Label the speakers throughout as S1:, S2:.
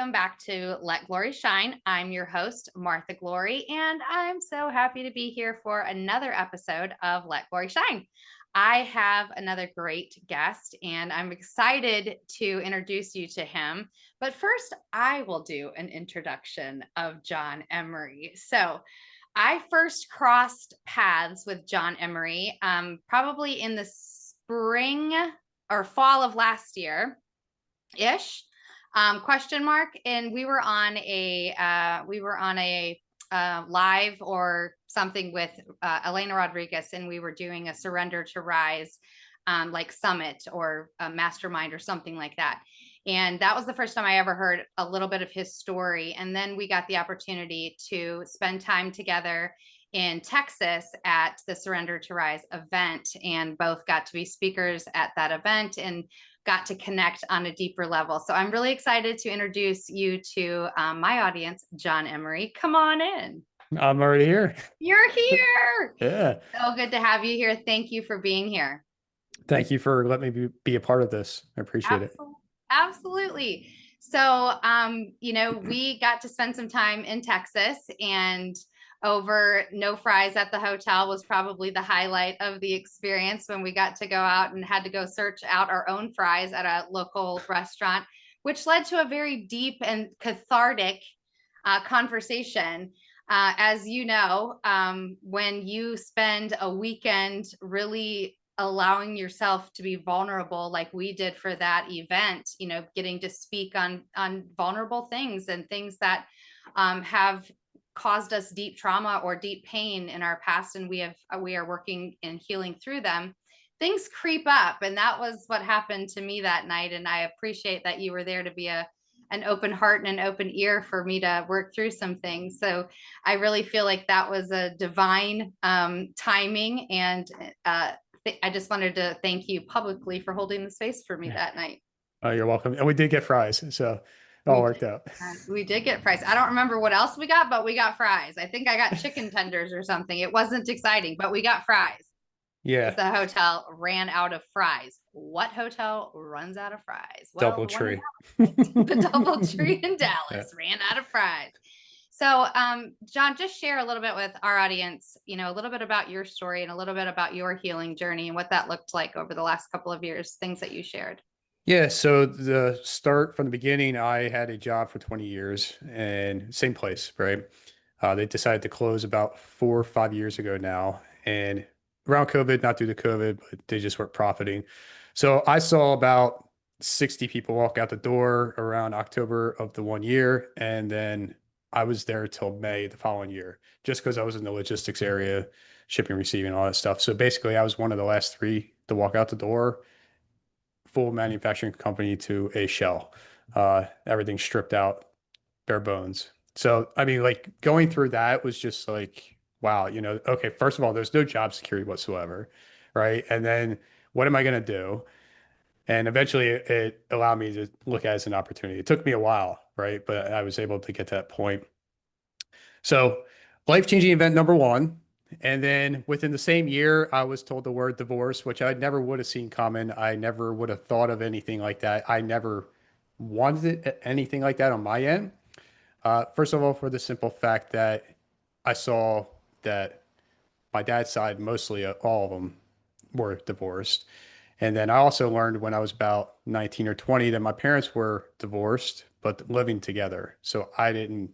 S1: welcome back to Let Glory Shine. I'm your host, Martha Glory, and I'm so happy to be here for another episode of Let Glory Shine. I have another great guest, and I'm excited to introduce you to him. But first, I will do an introduction of John Emery. So, I first crossed paths with John Emery probably in the spring or fall of last year ish. Question mark. And we were on a live or something with Elena Rodriguez, and we were doing a Surrender to Rise like summit or a mastermind or something like that. And that was the first time I ever heard a little bit of his story. And then we got the opportunity to spend time together in Texas at the Surrender to Rise event, and both got to be speakers at that event and got to connect on a deeper level. So I'm really excited to introduce you to my audience, John Emery. Come on in.
S2: I'm already here.
S1: You're here.
S2: Yeah.
S1: So good to have you here. Thank you for being here.
S2: Thank you for letting me be a part of this. I appreciate it.
S1: Absolutely. So, we got to spend some time in Texas, and over no fries at the hotel was probably the highlight of the experience when we got to go out and had to go search out our own fries at a local restaurant, which led to a very deep and cathartic conversation. As you know, when you spend a weekend really allowing yourself to be vulnerable like we did for that event, getting to speak on vulnerable things and things that have caused us deep trauma or deep pain in our past, and we are working and healing through them. Things creep up, and that was what happened to me that night. And I appreciate that you were there to be an open heart and an open ear for me to work through some things. So I really feel like that was a divine timing, and I just wanted to thank you publicly for holding the space for me that night.
S2: Oh, you're welcome. And we did get fries, so it all worked out.
S1: We did get fries. I don't remember what else we got, but we got fries. I think I got chicken tenders or something. It wasn't exciting, but we got fries.
S2: Yeah.
S1: The hotel ran out of fries. What hotel runs out of fries? Well,
S2: DoubleTree.
S1: The DoubleTree in Dallas ran out of fries. So, John, just share a little bit with our audience, a little bit about your story and a little bit about your healing journey and what that looked like over the last couple of years, things that you shared.
S2: Yeah, so the start from the beginning, I had a job for 20 years and same place, right? They decided to close about 4 or 5 years ago now. And around COVID, not due to COVID, but they just weren't profiting. So I saw about 60 people walk out the door around October of the 1 year. And then I was there till May the following year, just because I was in the logistics area, shipping, receiving, all that stuff. So basically, I was one of the last three to walk out the door, full manufacturing company to a shell. Everything stripped out, bare bones. So, I mean, like going through that was just like, wow, okay, first of all, there's no job security whatsoever, right? And then what am I going to do? And eventually it allowed me to look at it as an opportunity. It took me a while, right? But I was able to get to that point. So, life-changing event number one. And then within the same year, I was told the word divorce, which I never would have seen coming. I never would have thought of anything like that. I never wanted anything like that on my end. First of all, for the simple fact that I saw that my dad's side, mostly all of them were divorced. And then I also learned when I was about 19 or 20 that my parents were divorced, but living together. So I didn't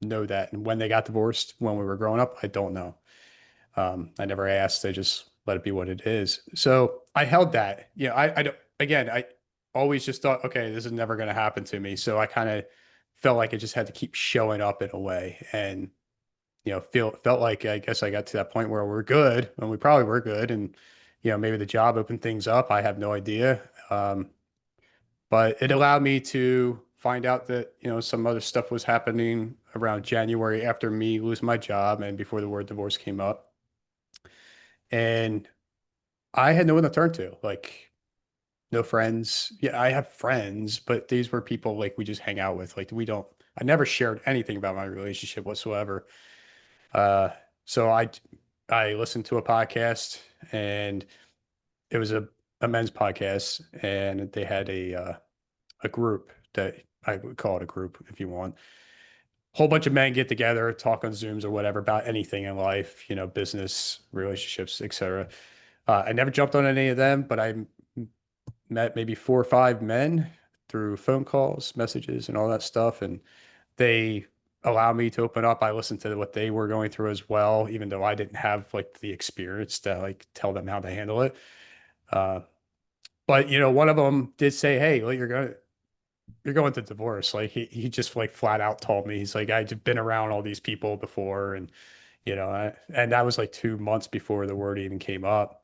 S2: know that. And when they got divorced, when we were growing up, I don't know. I never asked. I just let it be what it is. So I held that. I don't, again, I always just thought, okay, this is never going to happen to me. So I kind of felt like it just had to keep showing up in a way. And, felt like I guess I got to that point where we're good and we probably were good. And, maybe the job opened things up. I have no idea. But it allowed me to find out that, some other stuff was happening around January after me losing my job and before the word divorce came up. And I had no one to turn to, like no friends. Yeah, I have friends, but these were people like we just hang out with. Like I never shared anything about my relationship whatsoever. Uh, so I listened to a podcast, and it was a men's podcast, and they had a group that I would call it a group if you want. Whole bunch of men get together, talk on Zooms or whatever about anything in life, business, relationships, etc. I never jumped on any of them, but I met maybe 4 or 5 men through phone calls, messages, and all that stuff. And they allowed me to open up. I listened to what they were going through as well, even though I didn't have like the experience to like tell them how to handle it. Uh, but one of them did say, "Hey, well, you're going to divorce." Like he just like flat out told me, he's like, "I've been around all these people before," and and that was like 2 months before the word even came up.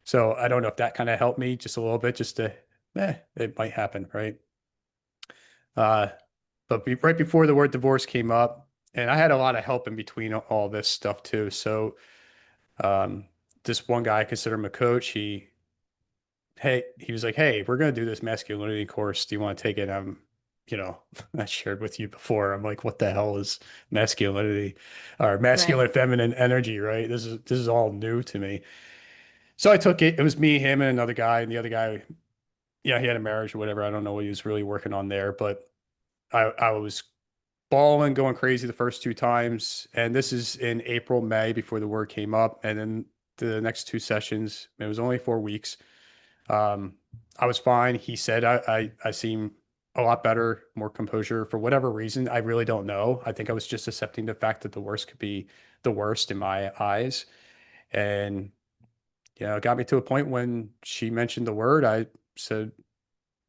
S2: So I don't know if that kind of helped me just a little bit, just to, it might happen, right? Uh, but right before the word divorce came up, and I had a lot of help in between all this stuff too. So um, this one guy, I consider him a coach. He was like, "Hey, we're going to do this masculinity course. Do you want to take it?" You know, I shared with you before. I'm like, what the hell is masculinity or
S1: Right.
S2: masculine feminine energy, right? This is all new to me. So I took it. It was me, him, and another guy. And the other guy, yeah, he had a marriage or whatever. I don't know what he was really working on there, but I was balling, going crazy the first 2 times. And this is in April, May before the word came up. And then the next 2 sessions, it was only 4 weeks. Um, I was fine. He said I seem a lot better, more composure for whatever reason. I really don't know. I think I was just accepting the fact that the worst could be the worst in my eyes. And it got me to a point when she mentioned the word, I said,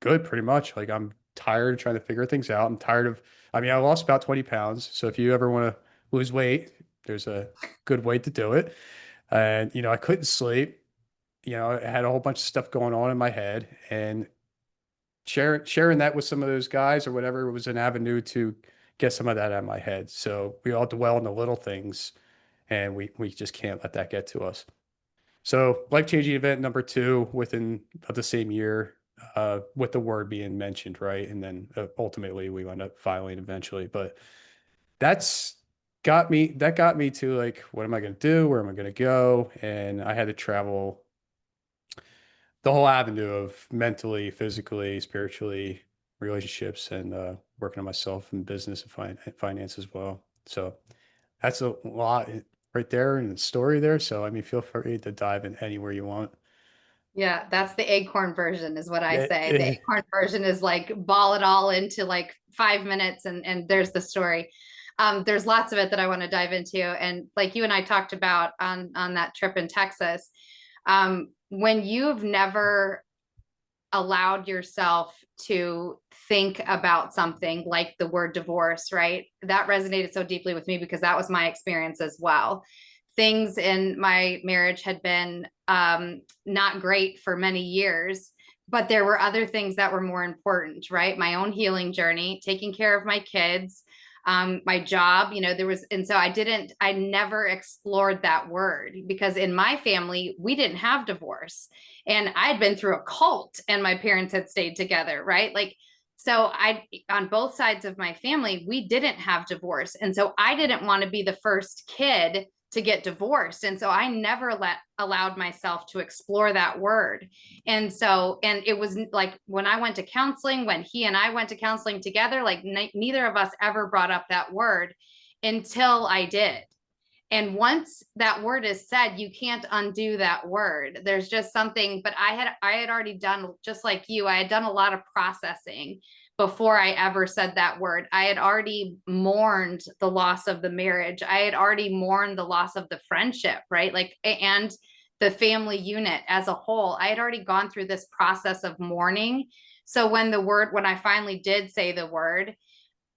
S2: good, pretty much. Like I'm tired of trying to figure things out. I'm tired of, I mean, I lost about 20 pounds. So if you ever want to lose weight, there's a good way to do it. And, I couldn't sleep. I had a whole bunch of stuff going on in my head, and sharing that with some of those guys or whatever was an avenue to get some of that out of my head. So we all dwell on the little things, and we just can't let that get to us. So life-changing event number two within the same year, with the word being mentioned, right? And then ultimately we wound up filing eventually. But that's that got me to like, what am I going to do? Where am I going to go? And I had to travel the whole avenue of mentally, physically, spiritually, relationships, and working on myself in business and finance as well. So that's a lot right there in the story there. So I mean, feel free to dive in anywhere you want.
S1: Yeah, that's the acorn version is what I
S2: Eh,
S1: say. The
S2: eh,
S1: acorn version is like ball it all into like 5 minutes and there's the story. There's lots of it that I want to dive into. And like you and I talked about on that trip in Texas, when you've never allowed yourself to think about something like the word divorce, right? That resonated so deeply with me because that was my experience as well. Things in my marriage had been not great for many years, but there were other things that were more important, right? My own healing journey, taking care of my kids, my job, there was, and so I never explored that word because in my family, we didn't have divorce. And I had been through a cult and my parents had stayed together, right? Like, so on both sides of my family, we didn't have divorce. And so I didn't want to be the first kid to get divorced. And so I never allowed myself to explore that word. And so, and it was like when I went to counseling, when he and I went to counseling together, like neither of us ever brought up that word until I did. And once that word is said, you can't undo that word. There's just something, but I had already done, just like you, I had done a lot of processing before I ever said that word. I had already mourned the loss of the marriage. I had already mourned the loss of the friendship, right? Like, and the family unit as a whole. I had already gone through this process of mourning. So when I finally did say the word,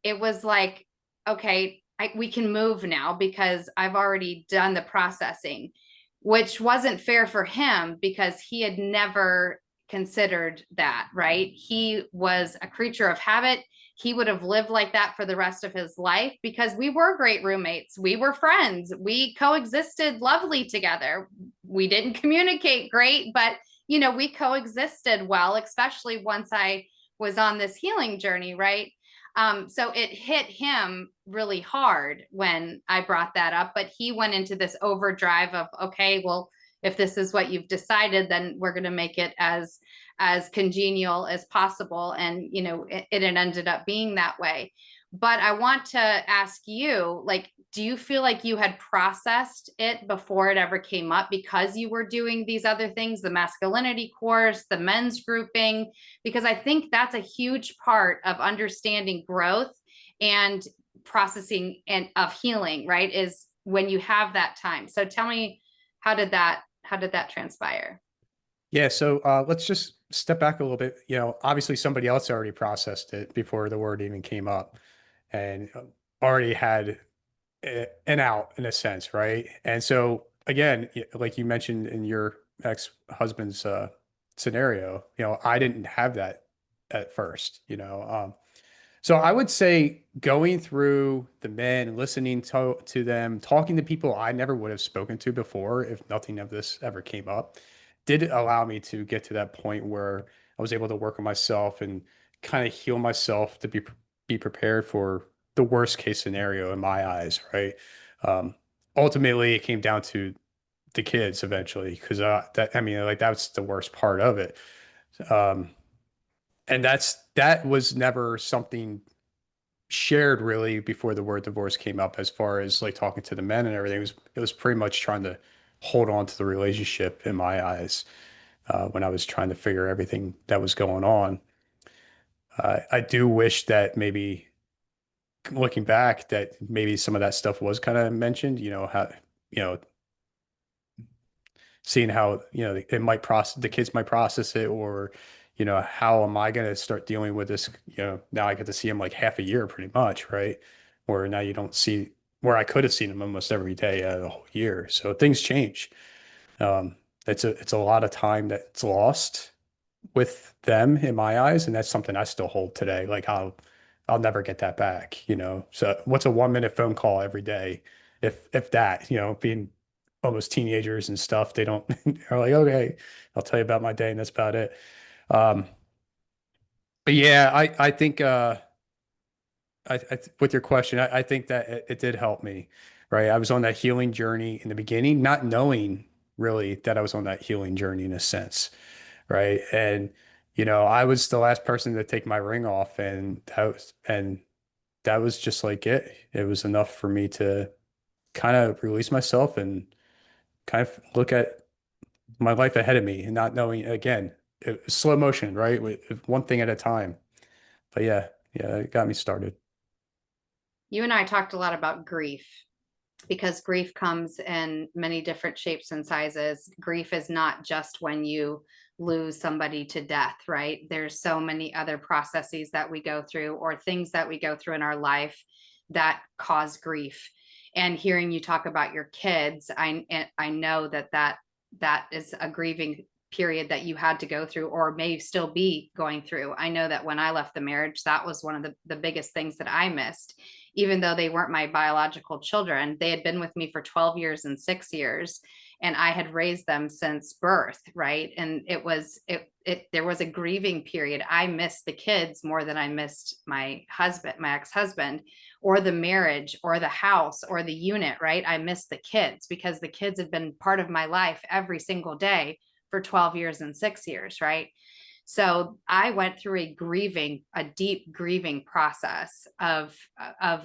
S1: it was like, okay, we can move now because I've already done the processing, which wasn't fair for him because he had never considered that, right? He was a creature of habit. He would have lived like that for the rest of his life because we were great roommates. We were friends. We coexisted lovely together. We didn't communicate great, but we coexisted well, especially once I was on this healing journey, right? So it hit him really hard when I brought that up, but he went into this overdrive of, okay, well, if this is what you've decided, then we're going to make it as congenial as possible. And, you know, it ended up being that way. But I want to ask you, like, do you feel like you had processed it before it ever came up because you were doing these other things, the masculinity course, the men's grouping? Because I think that's a huge part of understanding growth and processing and of healing, right? Is when you have that time. So tell me, how did that transpire?
S2: Yeah, so let's just step back a little bit. You know, obviously somebody else already processed it before the word even came up, and already had an out in a sense, right? And so again, like you mentioned in your ex-husband's scenario, you know, I didn't have that at first, you know. So I would say going through the men, listening to them, talking to people I never would have spoken to before if nothing of this ever came up, did allow me to get to that point where I was able to work on myself and kind of heal myself to be prepared for the worst case scenario in my eyes, right? Um, Ultimately, it came down to the kids eventually, because that, I mean, like that's the worst part of it. Um, and that was never something shared really before the word divorce came up, as far as like talking to the men and everything. It was pretty much trying to hold on to the relationship in my eyes, when I was trying to figure everything that was going on. I do wish that maybe, looking back, that maybe some of that stuff was kind of mentioned, you know, how, you know, seeing how, you know, it might process, the kids might process it, or, you know, how am I going to start dealing with this? You know, now I get to see him like half a year pretty much, right? Where now you don't see, where I could have seen him almost every day out of the whole year. So things change. Um, it's a lot of time that's lost with them in my eyes, and that's something I still hold today. Like I'll never get that back, you know. So what's a 1 minute phone call every day, if that, you know, being almost teenagers and stuff, they don't are like, okay, I'll tell you about my day and that's about it. Um, but yeah, I think with your question, I think that it did help me, right? I was on that healing journey in the beginning, not knowing really that I was on that healing journey in a sense, right? And you know, I was the last person to take my ring off, and that was just like it. It was enough for me to kind of release myself and kind of look at my life ahead of me, and not knowing, again, slow motion, right? One thing at a time. But yeah, it got me started.
S1: You and I talked a lot about grief, because grief comes in many different shapes and sizes. Grief is not just when you lose somebody to death, right? There's so many other processes that we go through, or things that we go through in our life that cause grief. And hearing you talk about your kids, I know that is a grieving period that you had to go through, or may still be going through. I know that when I left the marriage, that was one of the biggest things that I missed. Even though they weren't my biological children, they had been with me for 12 years and 6 years, and I had raised them since birth, right? And there was a grieving period. I missed the kids more than I missed my husband, my ex-husband, or the marriage, or the house, or the unit, right? I missed the kids because the kids had been part of my life every single day for 12 years and 6 years, right? So I went through a deep grieving process of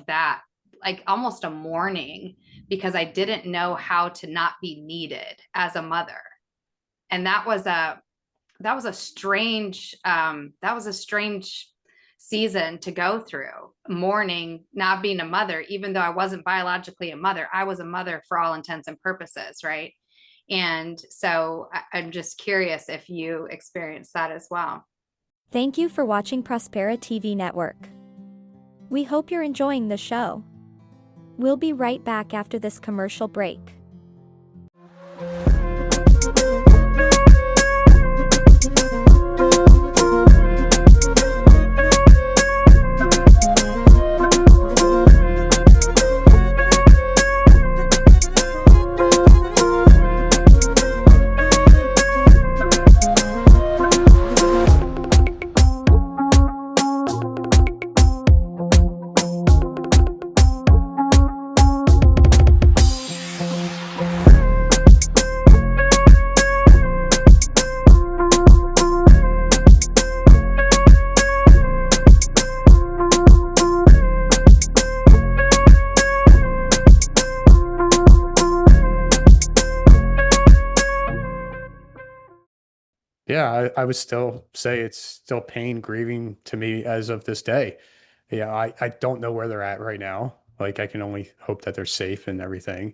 S1: that, like almost a mourning, because I didn't know how to not be needed as a mother. And that was a strange season to go through, mourning not being a mother. Even though I wasn't biologically a mother, I was a mother for all intents and purposes, right? And so I'm just curious if you experienced that as well.
S3: Thank you for watching Prospera TV Network. We hope you're enjoying the show. We'll be right back after this commercial break.
S2: Yeah, I would still say it's still pain grieving to me as of this day. Yeah, I don't know where they're at right now. Like I can only hope that they're safe and everything.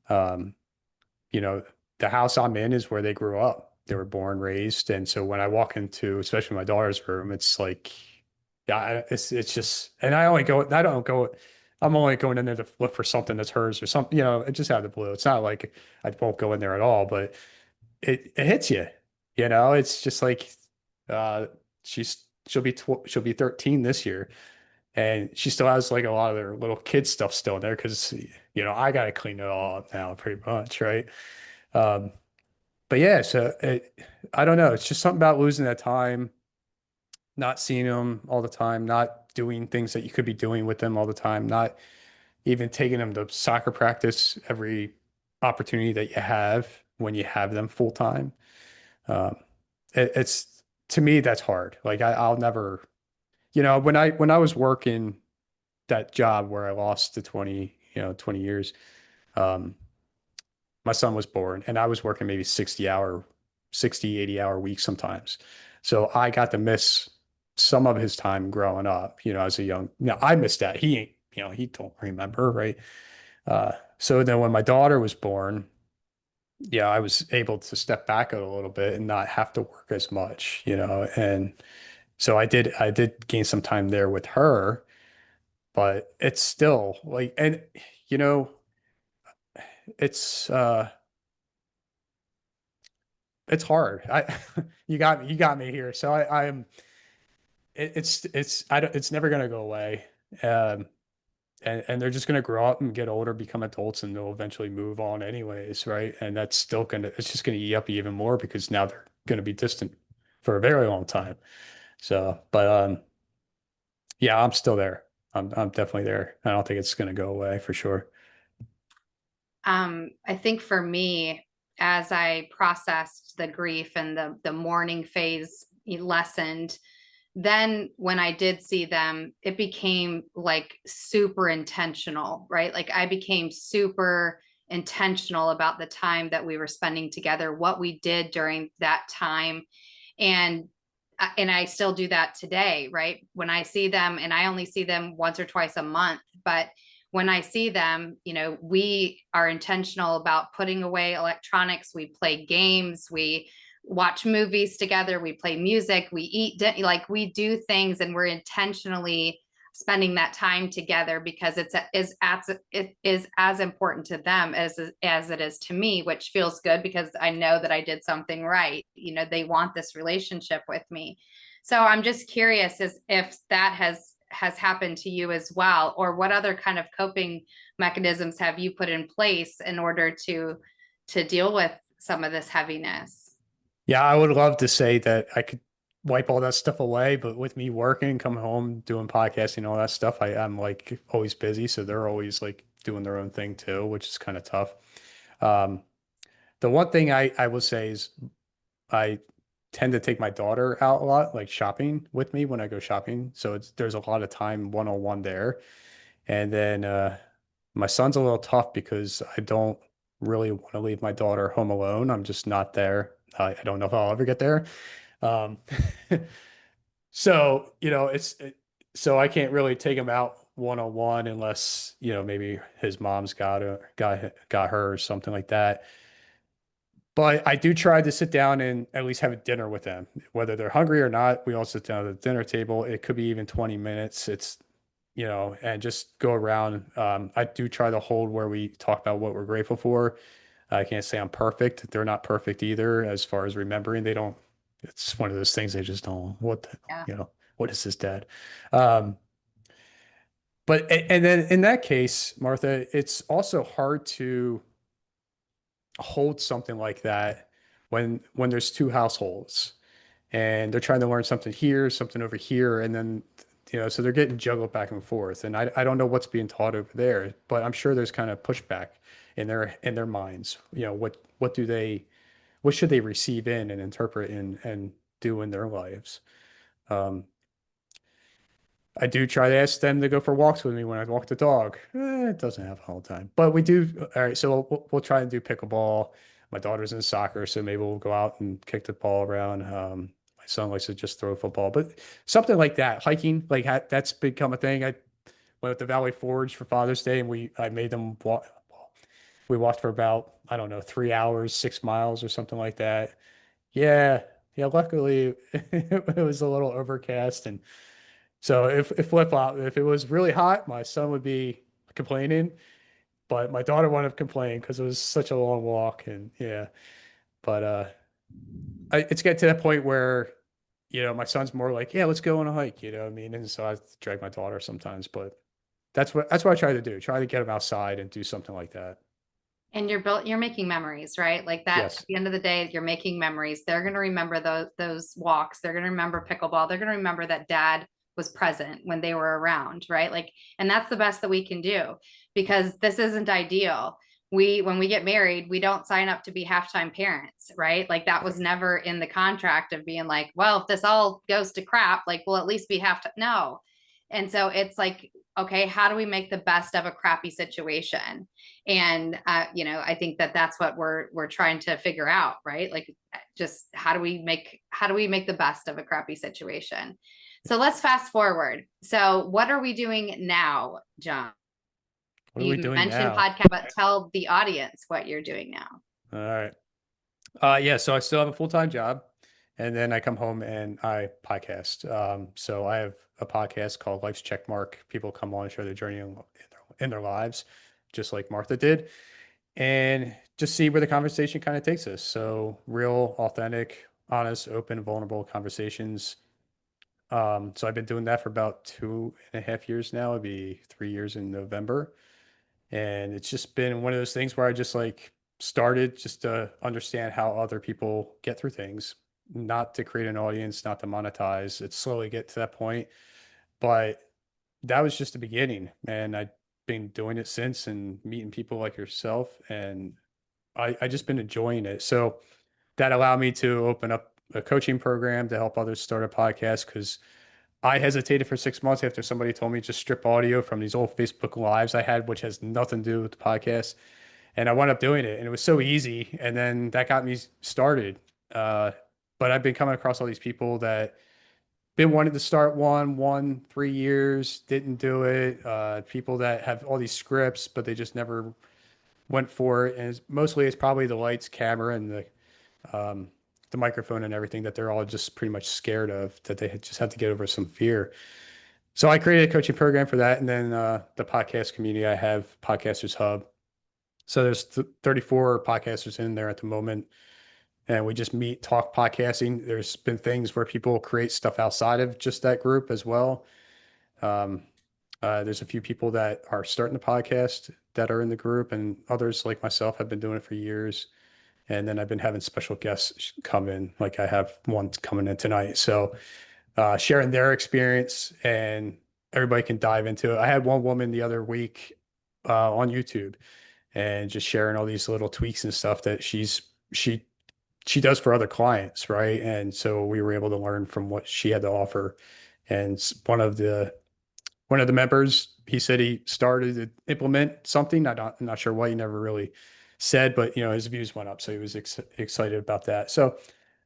S2: Um, you know, the house I'm in is where they grew up. They were born, raised, and so when I walk into, especially my daughter's room, it's like, yeah, it's just, and I don't go, I'm only going in there to look for something that's hers or something, it just out of the blue. It's not like I won't go in there at all, but it hits you, it's just like, uh, she'll be 13 this year, and she still has like a lot of their little kid stuff still in there because, I got to clean it all up now pretty much, right? Um, but yeah, so I don't know. It's just something about losing that time, not seeing them all the time, not doing things that you could be doing with them all the time, not even taking them to soccer practice every opportunity that you have when you have them full time. Um, it's to me that's hard. Like I'll never, when I was working that job where I lost the 20 years, um, my son was born and I was working maybe 60, 80 hour weeks sometimes. So I got to miss some of his time growing up, as a young, now I missed that. He ain't, he don't remember, right? So then when my daughter was born, yeah, I was able to step back a little bit and not have to work as much, and so I did gain some time there with her, but it's still like, and you know, it's, it's hard. You got me here. So I'm, I don't, it's never going to go away. Um, and they're just going to grow up and get older, become adults, and they'll eventually move on anyways. Right. And that's still it's just going to eat up even more because now they're going to be distant for a very long time. So, but, yeah, I'm still there. I'm definitely there. I don't think it's going to go away for sure.
S1: I think for me, as I processed the grief and the mourning phase lessened, then when I did see them, it became like super intentional, right? Like I became super intentional about the time that we were spending together, what we did during that time. And and I still do that today, right? When I see them, and I only see them once or twice a month, but when I see them, we are intentional about putting away electronics. We play games, we watch movies together, we play music, we eat, like we do things, and we're intentionally spending that time together because it is as important to them as it is to me, which feels good because I know that I did something right. They want this relationship with me. So I'm just curious as if that has happened to you as well, or what other kind of coping mechanisms have you put in place in order to deal with some of this heaviness?
S2: Yeah, I would love to say that I could wipe all that stuff away, but with me working, coming home, doing podcasting, all that stuff, I'm like always busy. So they're always like doing their own thing too, which is kind of tough. Um, the one thing I will say is I tend to take my daughter out a lot, like shopping with me when I go shopping. So there's a lot of time one-on-one there. And then my son's a little tough because I don't really want to leave my daughter home alone. I'm just not there. I don't know if I'll ever get there. Um, so, so I can't really take him out one-on-one unless, maybe his mom's got her or something like that. But I do try to sit down and at least have a dinner with them, whether they're hungry or not. We all sit down at the dinner table. It could be even 20 minutes. And just go around. I do try to hold where we talk about what we're grateful for. I can't say I'm perfect. They're not perfect either, as far as remembering. They don't, it's one of those things they just don't,
S1: Yeah.
S2: what is this, dad? Um, and then in that case, Martha, it's also hard to hold something like that when there's two households and they're trying to learn something here, something over here, and then so they're getting juggled back and forth. And I don't know what's being taught over there, but I'm sure there's kind of pushback in their minds. What should they receive in and interpret and do in their lives? Um, I do try to ask them to go for walks with me when I walk the dog. It doesn't happen all the time, but we do. All right, so we'll try and do pickleball. My daughter's in soccer, so maybe we'll go out and kick the ball around. My son likes to just throw football, but something like that, hiking, like that's become a thing. I went with the Valley Forge for Father's Day, and I made them walk. We walked for about, I don't know, 3 hours, 6 miles or something like that. Yeah. Yeah. Luckily it was a little overcast. And so if flip flop, if it was really hot, my son would be complaining, but my daughter wouldn't have complained because it was such a long walk. And yeah, but, it's getting to that point where, my son's more like, yeah, let's go on a hike, you know what I mean? And so I drag my daughter sometimes, but that's what I try to do. Try to get him outside and do something like that.
S1: And you're making memories, right? Like that at
S2: Yes.
S1: the end of the day, you're making memories. They're going to remember those walks. They're going to remember pickleball. They're going to remember that dad was present when they were around, right? Like, and that's the best that we can do, because this isn't ideal. When we get married, we don't sign up to be halftime parents, right? Like that was never in the contract of being like, well, if this all goes to crap, like we'll at least be half. No. And so it's like, okay, how do we make the best of a crappy situation? And I think that that's what we're trying to figure out, right? Like, just how do we make the best of a crappy situation? So let's fast forward. So what are we doing now, John?
S2: What are we
S1: You
S2: doing
S1: mentioned
S2: now?
S1: podcast, but tell the audience what you're doing now.
S2: All right. Yeah, so I still have a full-time job, and then I come home and I podcast. So I have a podcast called Life's Checkmark. People come on and share their journey in their lives, just like Martha did, and just see where the conversation kind of takes us. So real, authentic, honest, open, vulnerable conversations. So I've been doing that for about 2.5 years now. It'll be 3 years in November. And it's just been one of those things where I just like started just to understand how other people get through things, not to create an audience, not to monetize. It slowly get to that point. But that was just the beginning. And I've been doing it since and meeting people like yourself. And I just been enjoying it. So that allowed me to open up a coaching program to help others start a podcast, because I hesitated for 6 months after somebody told me just strip audio from these old Facebook lives I had, which has nothing to do with the podcast. And I wound up doing it, and it was so easy. And then that got me started. Uh, but I've been coming across all these people that been wanting to start one 3 years, didn't do it. People that have all these scripts, but they just never went for it. And it's probably the lights, camera, and um, the microphone and everything that they're all just pretty much scared of, that they just have to get over some fear. So I created a coaching program for that. And then the podcast community, I have Podcasters Hub. So there's 34 podcasters in there at the moment. And we just meet, talk podcasting. There's been things where people create stuff outside of just that group as well. Um, there's a few people that are starting the podcast that are in the group, and others like myself have been doing it for years. And then I've been having special guests come in, like I have one coming in tonight. So sharing their experience, and everybody can dive into it. I had one woman the other week on YouTube, and just sharing all these little tweaks and stuff that she does for other clients, right? And so we were able to learn from what she had to offer. And one of the members, he said he started to implement something. I'm not sure why. He never really said, but his views went up, so he was excited about that. So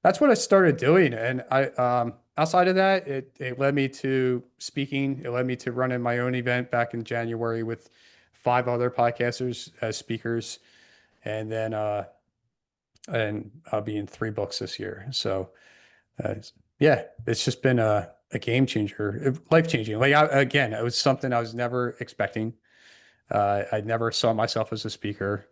S2: that's what I started doing. And outside of that, it led me to speaking. It led me to running my own event back in January with 5 other podcasters as speakers, and then and I'll be in 3 books this year. So yeah, it's just been a game changer, life changing. Like again, it was something I was never expecting. I never saw myself as a speaker.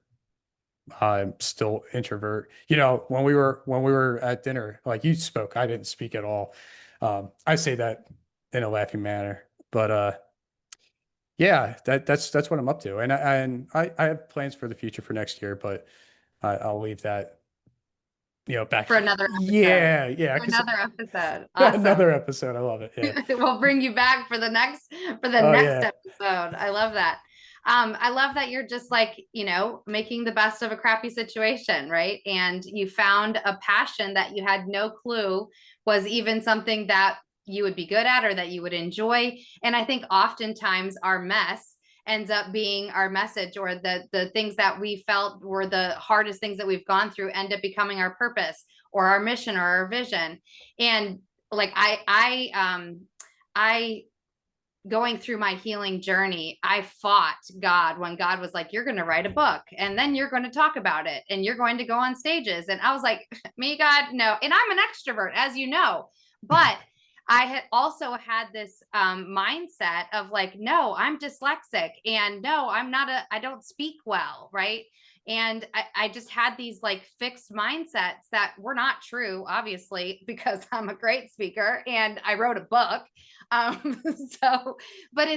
S2: I'm still introvert. When we were at dinner, like you spoke, I didn't speak at all. I say that in a laughing manner, but yeah, that's what I'm up to. And I have plans for the future for next year, but I'll leave that, back.
S1: For another episode.
S2: Yeah, yeah,
S1: For
S2: 'cause
S1: another episode. Awesome.
S2: another episode. I love it. Yeah.
S1: We'll bring you back for the next
S2: Oh yeah.
S1: episode. I love that. I love that you're just like, making the best of a crappy situation, right? And you found a passion that you had no clue was even something that you would be good at or that you would enjoy. And I think oftentimes our mess ends up being our message, or the things that we felt were the hardest things that we've gone through end up becoming our purpose or our mission or our vision. And like I going through my healing journey, I fought God when God was like, you're going to write a book and then you're going to talk about it and you're going to go on stages. And I was like, me, God, no. And I'm an extrovert, as you know, but I had also had this mindset of like, no, I'm dyslexic, and no, I don't speak well. Right. And I just had these like fixed mindsets that were not true, obviously, because I'm a great speaker and I wrote a book. Um, so, but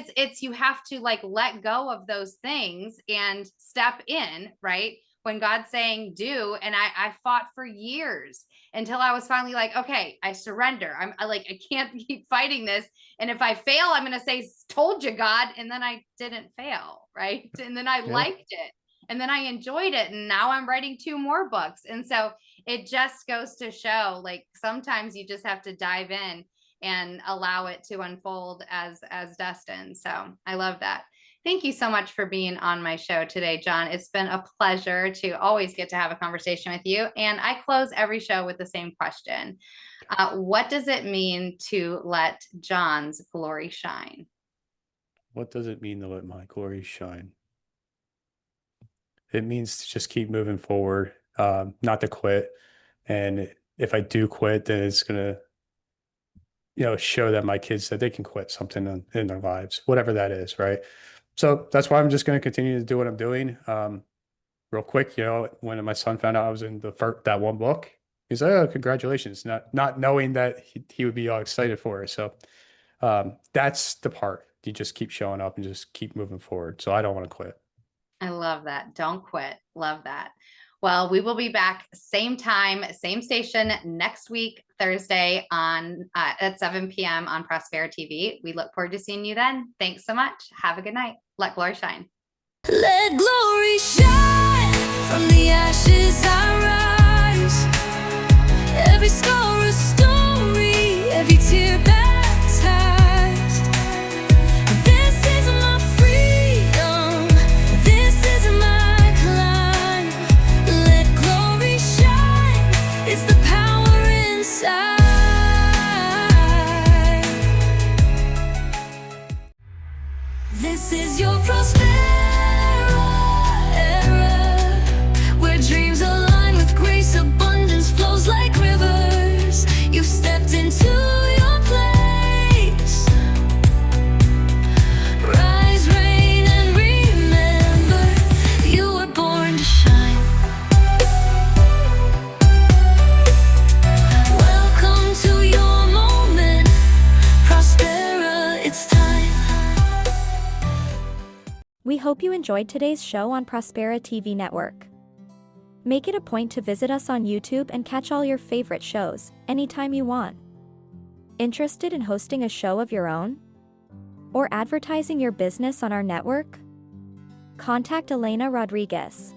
S1: you have to like let go of those things and step in, right? When God's saying do. And I fought for years until I was finally like, okay, I surrender. I can't keep fighting this. And if I fail, I'm going to say, told you, God. And then I didn't fail. Right. And then I liked it. And then I enjoyed it. And now I'm writing 2 more books. And so it just goes to show, like, sometimes you just have to dive in and allow it to unfold as destined. So I love that. Thank you so much for being on my show today, John. It's been a pleasure to always get to have a conversation with you. And I close every show with the same question. What does it mean to let John's glory shine?
S2: What does it mean to let my glory shine? It means to just keep moving forward, not to quit. And if I do quit, then it's going to, show that my kids that they can quit something in their lives, whatever that is. Right. So that's why I'm just going to continue to do what I'm doing. Real quick, when my son found out I was in that one book, he's like, "Oh, congratulations!" Not knowing that he would be all excited for it. So that's the part. You just keep showing up and just keep moving forward. So I don't want to quit.
S1: I love that. Don't quit. Love that. Well, we will be back same time, same station next week, Thursday at 7 p.m. on Prospera TV. We look forward to seeing you then. Thanks so much. Have a good night. Let glory shine.
S4: Let glory shine. From the ashes I rise. Every scar a story, every tear baptized. This is my freedom. This is my climb. Let glory shine. It's the power inside. This is your Prospera era, where dreams align with grace, abundance flows like rivers. You've stepped into your place. Rise, reign, and remember, you were born to shine. Welcome to your moment, Prospera, it's time.
S3: We hope you enjoyed today's show on Prospera TV Network. Make it a point to visit us on YouTube and catch all your favorite shows anytime you want. Interested in hosting a show of your own? Or advertising your business on our network? Contact Elena Rodriguez.